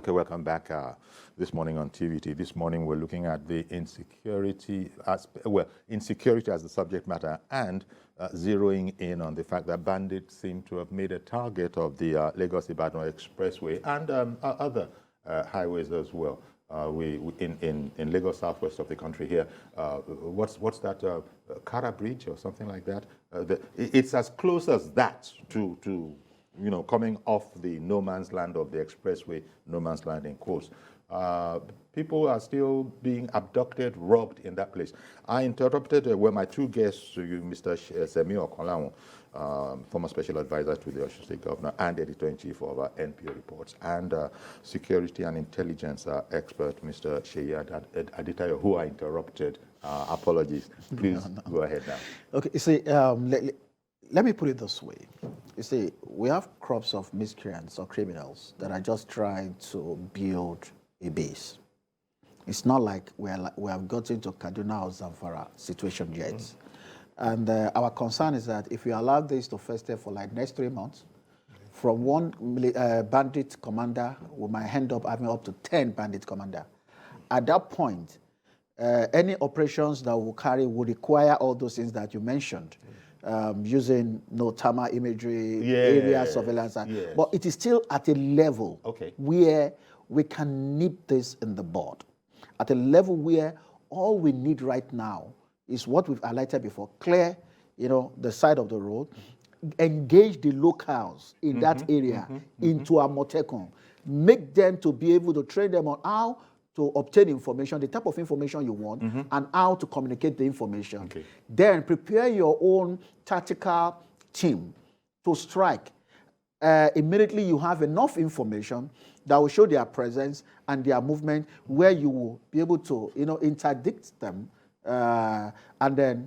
Okay, welcome back this morning on TVT. This morning we're looking at the insecurity as the subject matter and zeroing in on the fact that bandits seem to have made a target of the Lagos-Ibadan Expressway and other highways as well. In Lagos, southwest of the country here, what's that, Kara Bridge or something like that? It's as close as that to coming off the no man's land of the expressway, no man's land in quotes. People are still being abducted, robbed in that place. I interrupted my two guests to you, Mr. Semi Okonlawon, former special advisor to the Osun State Governor and editor-in-chief of NPO Reports, and security and intelligence expert, Mr. Seyi Adetayo, who I interrupted. Apologies. Please go ahead now. Okay, you see, let me put it this way. You see, we have crops of miscreants or criminals that are just trying to build a base. It's not like we have gotten to Kaduna or Zamfara situation yet. And our concern is that if we allow this to fester for like next 3 months, from one bandit commander, we might end up having up to 10 bandit commander. At that point, any operations that we'll carry will require all those things that you mentioned. Using thermal imagery, area surveillance, but it is still at a level where we can nip this in the bud. At a level where all we need right now is what we've highlighted before: clear, the side of the road, engage the locals in that area into Amotekun, make them to be able to train them on how to obtain information, the type of information you want, and how to communicate the information. Then prepare your own tactical team to strike. Immediately you have enough information that will show their presence and their movement, where you will be able to, interdict them, and then,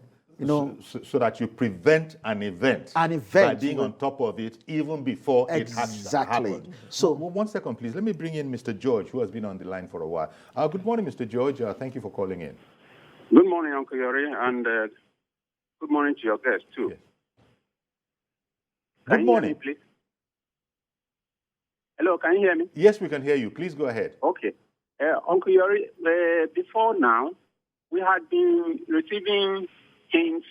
so that you prevent an event by being on top of it even before it has happened. So, one second, please. Let me bring in Mr. George, who has been on the line for a while. Good morning, Mr. George. Thank you for calling in. Good morning, Uncle Yori, and good morning to your guests, too. Yes. Good morning. Can you hear me, please? Hello, can you hear me? Yes, we can hear you. Please go ahead. Okay. Uncle Yori, before now, we had been receiving hints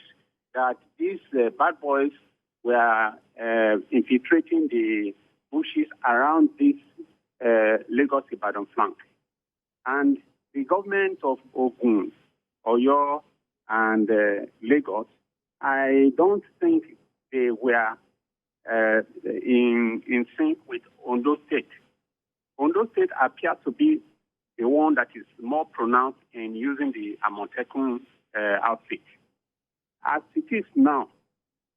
that these bad boys were infiltrating the bushes around this Lagos-Ibadan flank. And the government of Ogun, Oyo, and Lagos, I don't think they were in sync with Ondo State. Ondo State appears to be the one that is more pronounced in using the Amotekun outfit. As it is now,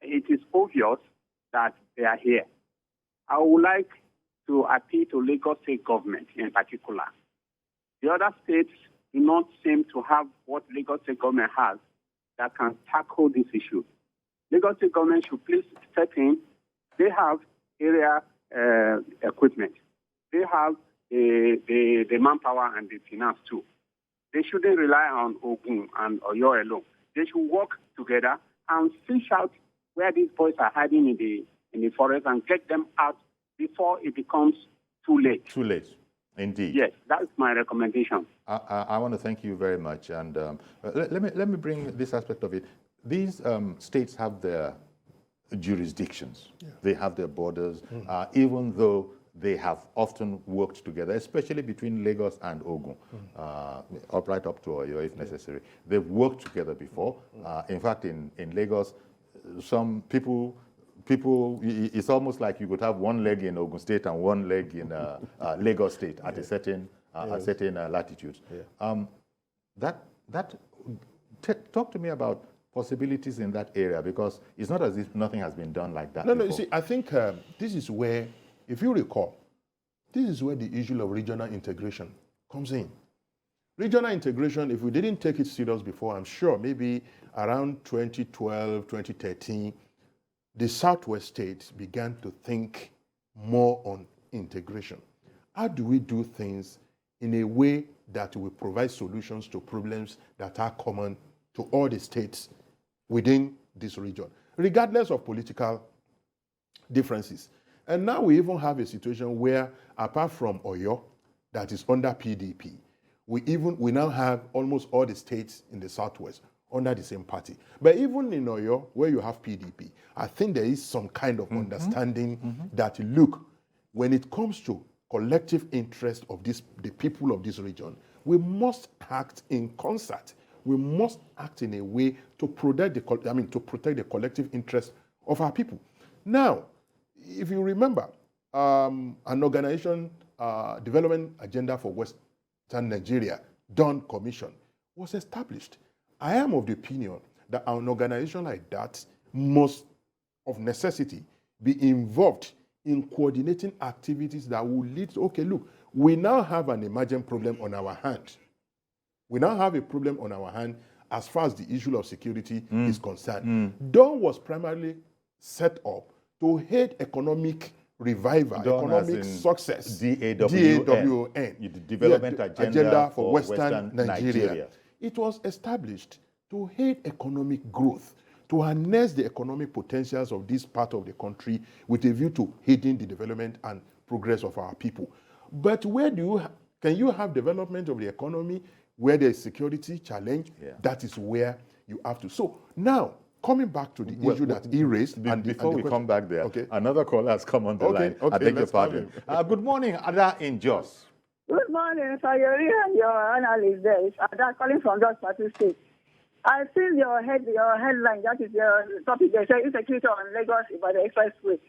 it is obvious that they are here. I would like to appeal to Lagos State government in particular. The other states do not seem to have what Lagos State government has that can tackle this issue. Lagos State government should please step in. They have area equipment. They have the manpower and the finance too. They shouldn't rely on Ogun and Oyo alone. They should work together and fish out where these boys are hiding in the forest and get them out before it becomes too late. Too late, indeed. Yes, that's my recommendation. I want to thank you very much, and let me bring this aspect of it. These states have their jurisdictions. They have their borders, even though they have often worked together, especially between Lagos and Ogun, right up to Oyo if necessary. They've worked together before. In fact, in Lagos, some people, it's almost like you could have one leg in Ogun State and one leg in Lagos State at a certain latitudes. Talk to me about possibilities in that area, because it's not as if nothing has been done like that before. You see, I think this is where, if you recall, this is where the issue of regional integration comes in. Regional integration, if we didn't take it serious before, I'm sure maybe around 2012, 2013, the Southwest states began to think more on integration. How do we do things in a way that will provide solutions to problems that are common to all the states within this region, regardless of political differences? And now we even have a situation where, apart from Oyo, that is under PDP. We now have almost all the states in the southwest under the same party. But even in Oyo, where you have PDP, I think there is some kind of understanding that, look, when it comes to collective interest of the people of this region, we must act in concert. We must act in a way to protect the collective interest of our people. Now, if you remember, an organization, Development Agenda for Western Nigeria, Dawn Commission, was established. I am of the opinion that an organization like that must, of necessity, be involved in coordinating activities that will lead to, okay, look, we now have an emergent problem on our hand. We now have a problem on our hand as far as the issue of security is concerned. Dawn was primarily set up to aid economic revival, Dawn economic success. DAWN. The Development Agenda for Western Nigeria. It was established to aid economic growth, to harness the economic potentials of this part of the country with a view to aiding the development and progress of our people. But where can you have development of the economy where there is security challenge? Yeah. That is where you have to. So now, coming back to the issue that he raised. Before we come back there, okay, another caller has come on the line. I beg your pardon. Good morning, Ada in Jos. Good morning, Sayori and your analyst there. It's Ada calling from Jos Plateau State. I've seen your headline, that is your topic. They say insecurity on Lagos-Ibadan Expressway.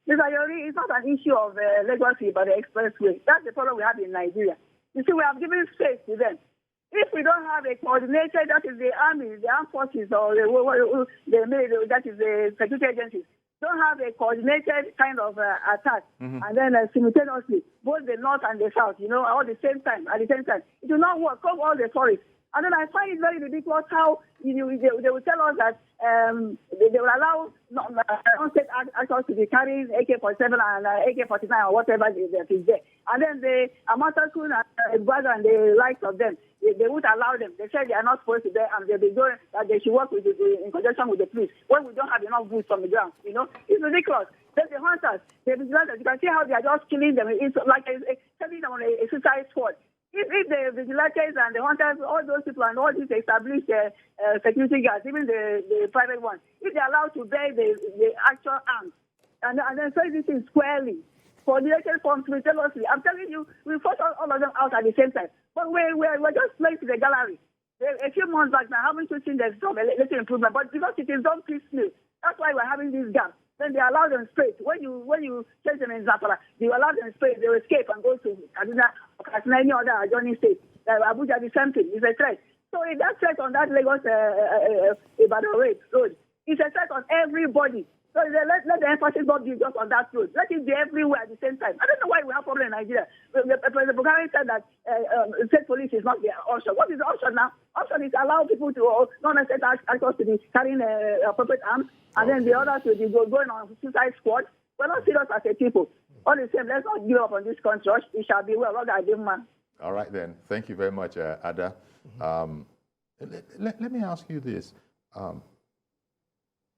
Mr. Sayori, it's not an issue of Lagos-Ibadan Expressway. That's the problem we have in Nigeria. You see, we have given space to them. If we don't have a coordinated, that is the army, the armed forces, or the military, that is the security agencies, don't have a coordinated kind of attack, and then simultaneously, both the north and the south, all at the same time, it will not work. Cover all the forests. And then I find it very ridiculous how they will tell us that they will allow non-state actors to be carrying AK-47 and AK-49 or whatever that is there. And then the Amotekun and brother and the likes of them, they won't allow them. They said they are not supposed to be, and they'll be doing that. They should work in conjunction with the police when we don't have enough boots on the ground. It's ridiculous. Then the hunters, the vigilantes, you can see how they are just killing them. It's like sending them on a suicide squad. If the vigilantes and the hunters, all those people and all these established security guards, even the private ones, if they're allowed to bear the actual arms and then say this thing squarely, coordinated forms, simultaneously, I'm telling you, we force all of them out at the same time. But we're just placed in the gallery. A few months back now, haven't you seen there's some little improvement? But because it is done piecemeal, that's why we're having this gap. Then they allow them straight. When you chase them in Zapara, you allow them straight. They will escape and go to Kaduna or any other adjoining state. Abuja, the same thing. It's a threat. So if that threat on that Lagos-Ibadan road, it's a threat on everybody. So let the emphasis not be just on that road. Let it be everywhere at the same time. I don't know why we have problem in Nigeria. President Buhari said that state police is not the option. What is the option now? Option is allow people to non-state actors to be carrying appropriate arms, and then the others will be going on suicide squad. We're not serious as a people. All the same, let's not give up on this country. It shall be well. All right then. Thank you very much, Ada. Let me ask you this.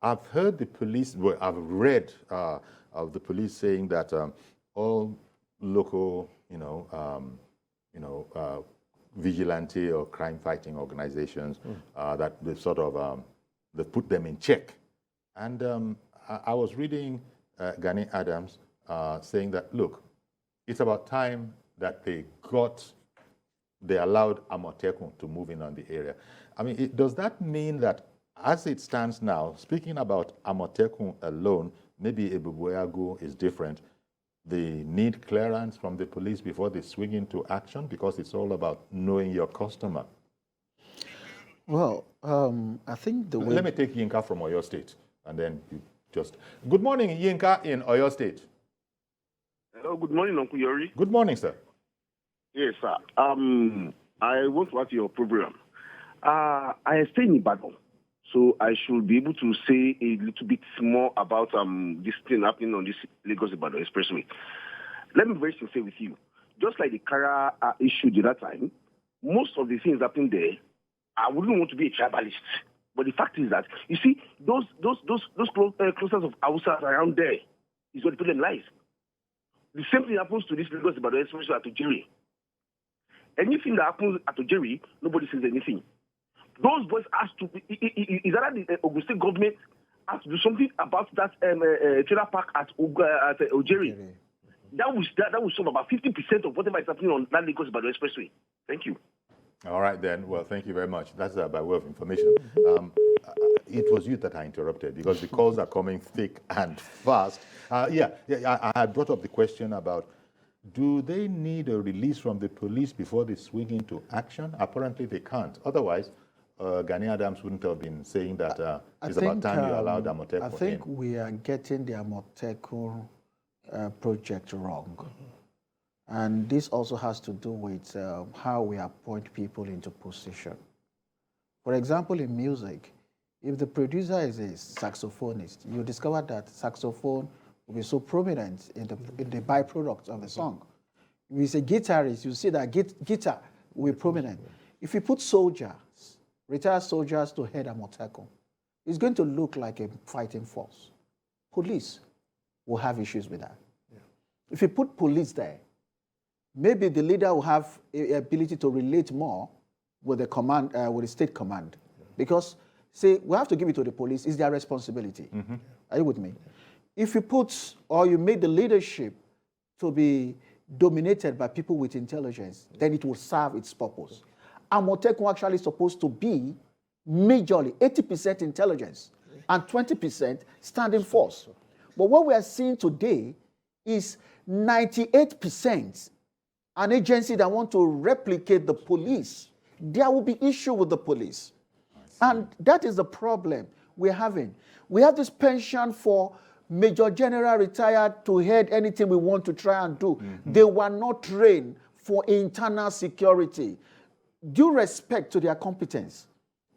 I've heard the police, I've read of the police saying that all local, vigilante or crime-fighting organizations that they sort of they put them in check. And I was reading Gani Adams saying that, look, it's about time that they allowed Amotekun to move in on the area. I mean, does that mean that as it stands now, speaking about Amotekun alone, maybe Ebubuagu is different, they need clearance from the police before they swing into action because it's all about knowing your customer? Well, I think the way... Let me take Yinka from Oyo State, and then you just... Good morning, Yinka in Oyo State. Hello, good morning, Uncle Yori. Good morning, sir. Yes, sir. I want to ask your program. I stay in Ibadan, so I should be able to say a little bit more about this thing happening on this Lagos-Ibadan Expressway. Let me be very sincere with you. Just like the Kara issue the other time, most of the things happening there, I wouldn't want to be a tribalist. But the fact is that, you see, those clusters of Hausa around there is where the problem lies. The same thing happens to this Lagos-Ibadan Expressway to Jerry. Anything that happens at Ojeri, nobody says anything. Those boys has to be, is that the Ogun State government has to do something about that trailer park at Ojeri. That will solve about 50% of whatever is happening on that Lagos-Ibadan Expressway. Thank you. All right, then. Well, thank you very much. That's by way of information. It was you that I interrupted because the calls are coming thick and fast. I had brought up the question about, do they need a release from the police before they swing into action? Apparently, they can't. Otherwise, Gani Adams wouldn't have been saying that it's about time you allowed Amotekun. I think we are getting the Amotekun project wrong. And this also has to do with how we appoint people into position. For example, in music, if the producer is a saxophonist, you discover that saxophone will be so prominent in the byproduct of the song. If it's a guitarist, you see that guitar will be prominent. If you put soldiers, retired soldiers to head Amotekun, it's going to look like a fighting force. Police will have issues with that. Yeah. If you put police there, maybe the leader will have the ability to relate more with the command, with the state command. Yeah. Because, see, we have to give it to the police. It's their responsibility. Mm-hmm. Are you with me? Yeah. If you put, or you make the leadership to be dominated by people with intelligence, then it will serve its purpose. Amotekun actually supposed to be majorly 80% intelligence and 20% standing force. But what we are seeing today is 98% an agency that want to replicate the police. There will be issue with the police. And that is the problem we're having. We have this penchant for Major General retired to head anything we want to try and do. Mm-hmm. They were not trained for internal security. Due respect to their competence.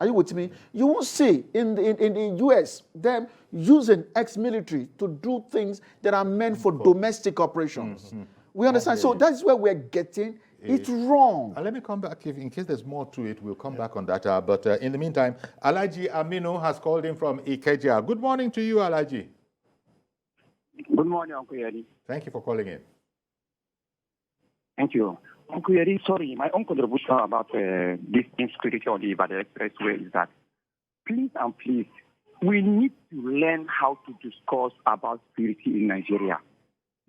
Are you with me? You won't see in the US them using ex-military to do things that are meant for domestic operations. Mm-hmm. We understand. So that's where we're getting it wrong. Let me come back. In case there's more to it, we'll come back on that. But in the meantime, Alhaji Aminu has called in from Ikeja. Good morning to you, Alhaji. Good morning, Uncle Yeri. Thank you for calling in. Thank you. Uncle Yeri, sorry, my own contribution about this insecurity on the Ibadan Expressway is that please, we need to learn how to discuss about security in Nigeria.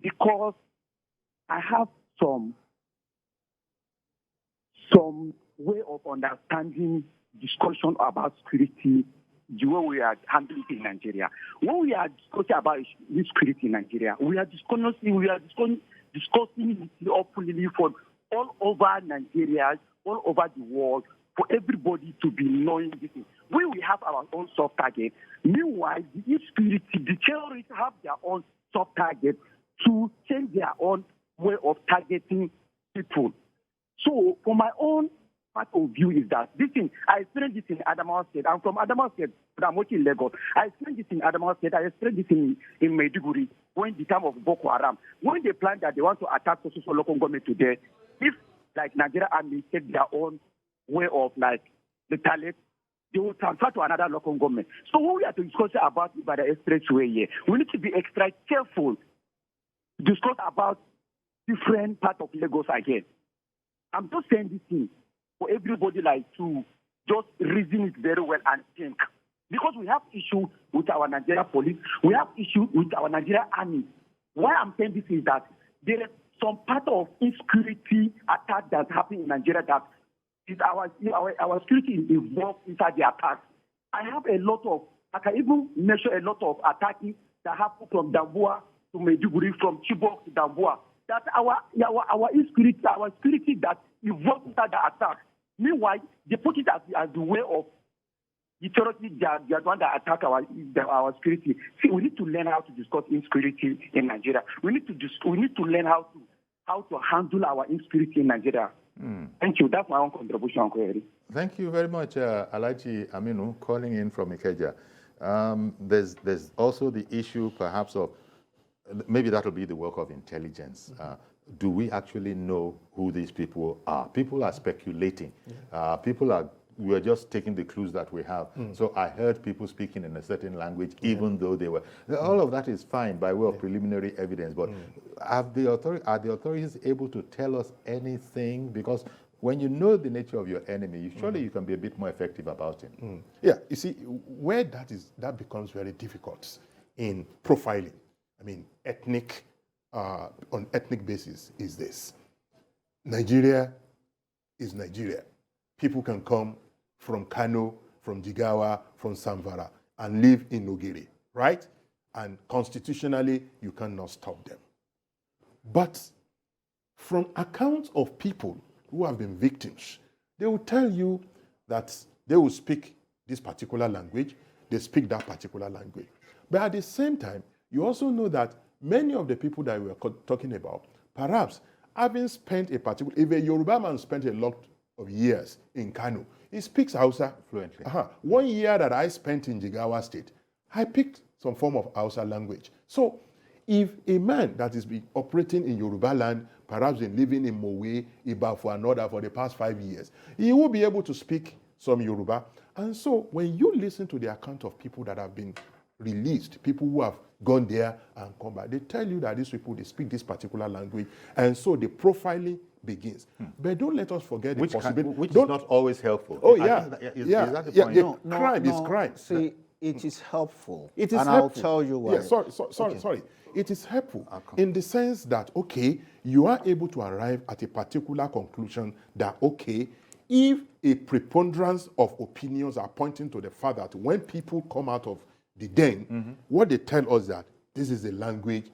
Because I have some way of understanding discussion about security the way we are handling it in Nigeria. When we are discussing about security in Nigeria, we are discussing it openly for all over Nigeria, all over the world, for everybody to be knowing this. We have our own soft target. Meanwhile, the insecurity, the terrorists have their own soft target to change their own way of targeting people. So, for my own part of view is that this thing, I experienced this in Adamawa State. I'm from Adamawa State, but I'm working in Lagos. I experienced this in Adamawa State. I experienced this in Maiduguri when the time of Boko Haram. When they planned that they want to attack social local government today, if like Nigeria Army take their own way of like the talent, they will transfer to another local government. So when we are to discuss about the expressway here, we need to be extra careful to discuss about different parts of Lagos again. I'm just saying this thing for everybody like to just reason it very well and think. Because we have issue with our Nigeria police, we have issue with our Nigeria army. Why I'm saying this is that there is some part of insecurity attack that's happening in Nigeria that is our security is involved inside the attack. I can even measure a lot of attacking that happen from Damboa to Maiduguri, from Chibok to Damboa. That our security that involved inside the attack. Meanwhile, they put it as the way of the terrorists, they are the one that attack our security. See, we need to learn how to discuss insecurity in Nigeria. We need to learn how to handle our insecurity in Nigeria. Thank you. That's my own contribution, Uncle Eri. Thank you very much, Alhaji Aminu, calling in from Ikeja. There's also the issue, perhaps, of maybe that will be the work of intelligence. Do we actually know who these people are? People are speculating. We are just taking the clues that we have. So I heard people speaking in a certain language, even though they were. All of that is fine by way of preliminary evidence. But are the authorities able to tell us anything? Because when you know the nature of your enemy, surely you can be a bit more effective about him. Yeah, you see, where that becomes very difficult in profiling, I mean, on ethnic basis is this. Nigeria is Nigeria. People can come from Kano, from Jigawa, from Samvara, and live in Ogere, right? And constitutionally, you cannot stop them. But from accounts of people who have been victims, they will tell you that they will speak this particular language, they speak that particular language. But at the same time, you also know that many of the people that we are talking about, perhaps having spent if a Yoruba man spent a lot of years in Kano, he speaks Hausa Fluently. 1 year that I spent in Jigawa State, I picked some form of Hausa language. So if a man that is operating in Yoruba land, perhaps been living in Mowe, Ibafu, and other for the past 5 years, he will be able to speak some Yoruba. And so when you listen to the account of people that have been released, people who have gone there and come back, they tell you that these people, they speak this particular language. And so the profiling begins. But don't let us forget the possibility. Which is not always helpful. Oh, I yeah. think that is Yeah. that the Yeah, point? yeah. Crime is crime. See, it is helpful. It is and helpful. I'll tell you why. Yeah, sorry. It is helpful in the sense that, okay, you are able to arrive at a particular conclusion that, okay, if a preponderance of opinions are pointing to the fact that when people come out of the den, what they tell us that this is a language,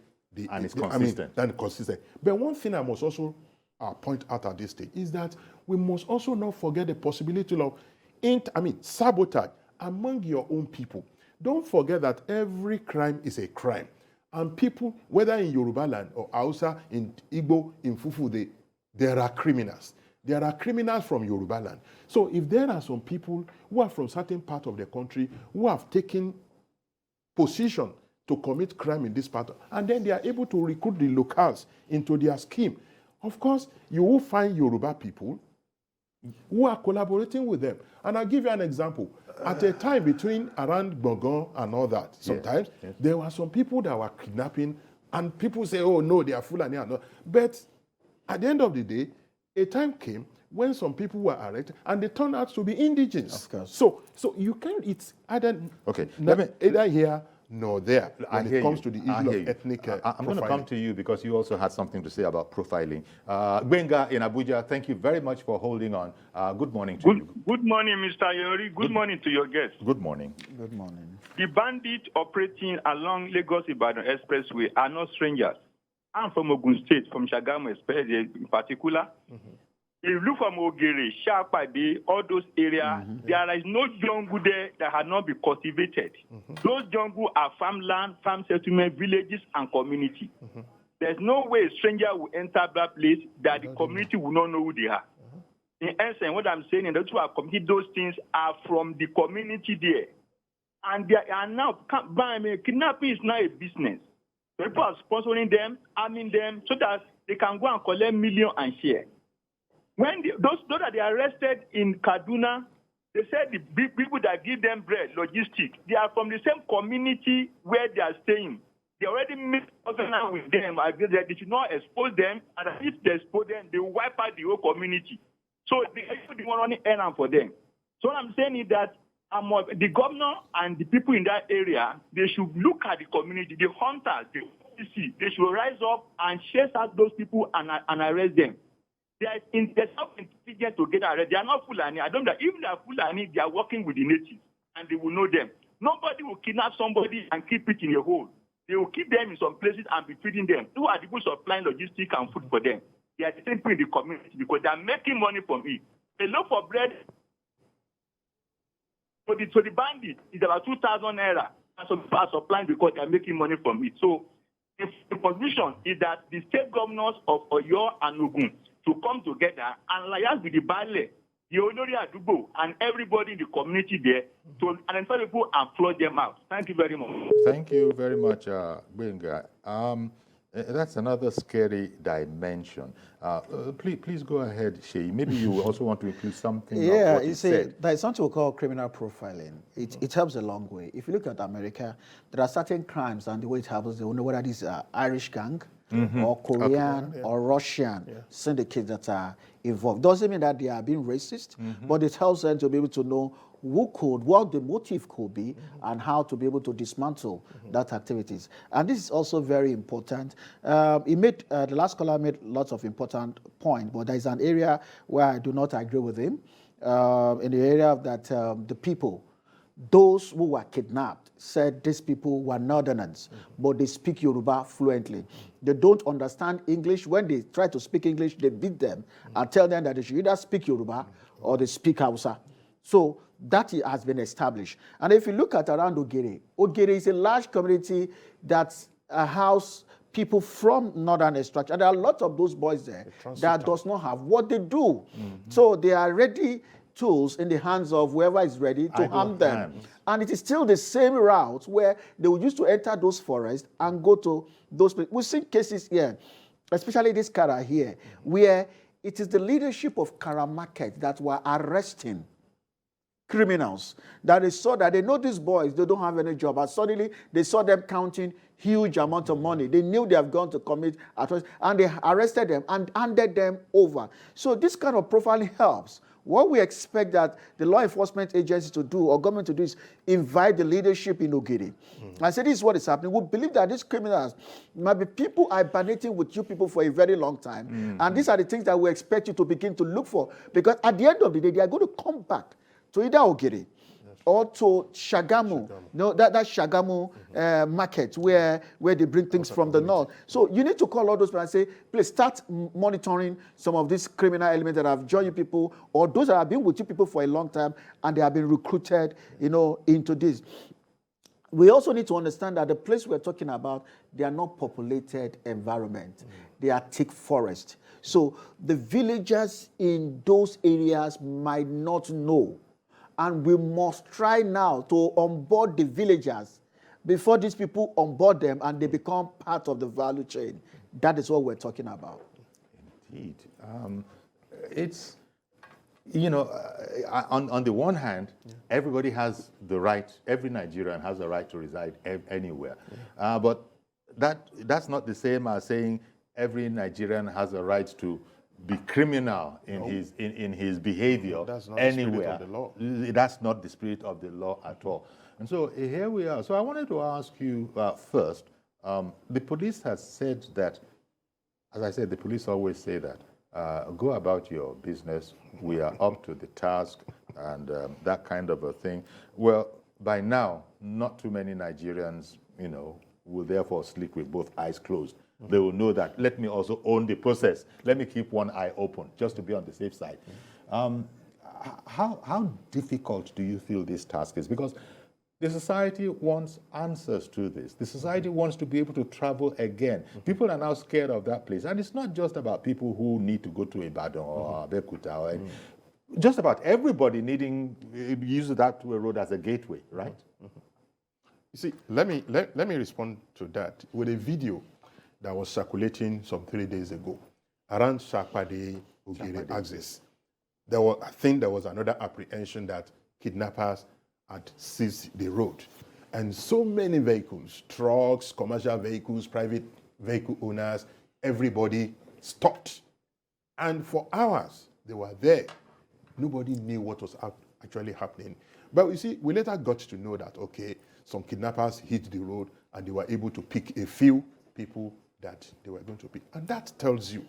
And it's consistent. And consistent. But one thing I must also point out at this stage is that we must also not forget the possibility of sabotage among your own people. Don't forget that every crime is a crime. And people, whether in Yoruba land or Hausa, in Igbo, in Fufu, there are criminals. There are criminals from Yoruba land. So if there are some people who are from certain part of the country who have taken position to commit crime in this part, and then they are able to recruit the locals into their scheme, of course, you will find Yoruba people who are collaborating with them. And I'll give you an example. At a time between around Bongon and all that, sometimes, there were some people that were kidnapping, and people say, oh no, they are Fulani. But at the end of the day, a time came when some people were arrested, and they turned out to be indigenous. Of course. So you can't, it's either, Okay, either here nor there when it comes to the issue hear of you. ethnic I'm going to profiling. come to you because you also had something to say about profiling. Gbenga in Abuja, thank you very much for holding on. Good morning to you. Good morning, Mr. Yori. Good morning to your guests. Good morning. Good morning. The bandits operating along Lagos-Ibadan Expressway are not strangers. I'm from Ogun State, from Shagamu in particular. If you look from Ogere, Shapade, all those areas, there is no jungle there that had not been cultivated. Those jungle are farmland, farm settlement, villages, and community. There's no way a stranger will enter that place that the community will not know who they are. In essence, what I'm saying is those who are committing those things are from the community there. And they are now, kidnapping is now a business. People are sponsoring them, arming them, so that they can go and collect millions and share. When those that they arrested in Kaduna, they said the big people that give them bread, logistics, they are from the same community where they are staying. They already made covenant with them. They should not expose them, and if they expose them, they will wipe out the whole community. So they want running errand for them. So what I'm saying is that the governor and the people in that area, they should look at the community, the hunters, the OPC, they should rise up and chase out those people and arrest them. There's not intelligent to get arrested. They are not Fulani. I don't know. Even if they are Fulani, they are working with the natives, and they will know them. Nobody will kidnap somebody and keep it in a hole. They will keep them in some places and be feeding them. Who are the people supplying logistics and food for them? They are the same people in the community because they are making money from it. A loaf of bread for the bandits is about 2,000 naira. And some people are supplying because they are making money from it. So the position is that the state governors of Oyo and Ogun to come together and liaise with the Bale, the Olori Adubo, and everybody in the community there to identify people and flush them out. Thank you very much. Thank you very much, Gbenga. That's another scary dimension. Please go ahead, Sheyi. Maybe you also want to include something of what you said. There is something we call criminal profiling. It helps a long way. If you look at America, there are certain crimes and the way it happens, they will know whether this is an Irish gang or Korean or Russian syndicates that are involved. Doesn't mean that they are being racist, but it helps them to be able to know what the motive could be and how to be able to dismantle that activities. And this is also very important. The last caller made lots of important points, but there is an area where I do not agree with him. In the area that the people, those who were kidnapped, said these people were northerners, but they speak Yoruba fluently. They don't understand English. When they try to speak English, they beat them and tell them that they should either speak Yoruba or they speak Hausa. So that has been established. And if you look at around Ogere, Ogere is a large community that's a house people from northern extraction. And there are a lot of those boys there that does not have what they do. So they are ready tools in the hands of whoever is ready to harm them. And it is still the same route where they would used to enter those forests and go to those places. We've seen cases here, especially this Kara here, where it is the leadership of Kara Market that were arresting criminals, that they saw that they know these boys, they don't have any job, and suddenly they saw them counting huge amount of money. They knew they have gone to commit atrocities, and they arrested them and handed them over. So this kind of profiling helps. What we expect that the law enforcement agency to do or government to do is invite the leadership in Ogiri. I say this is what is happening. We believe that these criminals might be people hibernating with you people for a very long time. And these are the things that we expect you to begin to look for. Because at the end of the day, they are going to come back to either Ogiri or to Shagamu, no, that Shagamu market where they bring things from the north. So you need to call all those people and say, please start monitoring some of these criminal elements that have joined you people, or those that have been with you people for a long time and they have been recruited, into this. We also need to understand that the place we're talking about, they are not populated environment. They are thick forest. So the villagers in those areas might not know. And we must try now to onboard the villagers before these people onboard them and they become part of the value chain. That is what we're talking about. Indeed. It's, on the one hand, everybody has the right, every Nigerian has the right to reside anywhere. But that's not the same as saying every Nigerian has a right to be criminal in his behavior anywhere. That's not the spirit of the law at all. And so here we are. So I wanted to ask you first, the police has said that, as I said, the police always say that, go about your business, we are up to the task, and that kind of a thing. Well, by now, not too many Nigerians, will therefore sleep with both eyes closed. They will know that, let me also own the process. Let me keep one eye open, just to be on the safe side. How difficult do you feel this task is? Because the society wants answers to this. The society wants to be able to travel again. People are now scared of that place. And it's not just about people who need to go to Ibadan or Amotekun, or just about everybody needing use that road as a gateway, right? You see, let me respond to that with a video that was circulating some 3 days ago around Shapade Ogere axis. I think there was another apprehension that kidnappers had seized the road. And so many vehicles, trucks, commercial vehicles, private vehicle owners, everybody stopped. And for hours, they were there. Nobody knew what was actually happening. But you see, we later got to know that, okay, some kidnappers hit the road and they were able to pick a few people that they were going to pick. And that tells you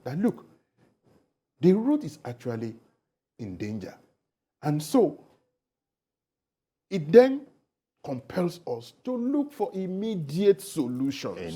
that, look, the road is actually in danger. And so it then compels us to look for immediate solutions.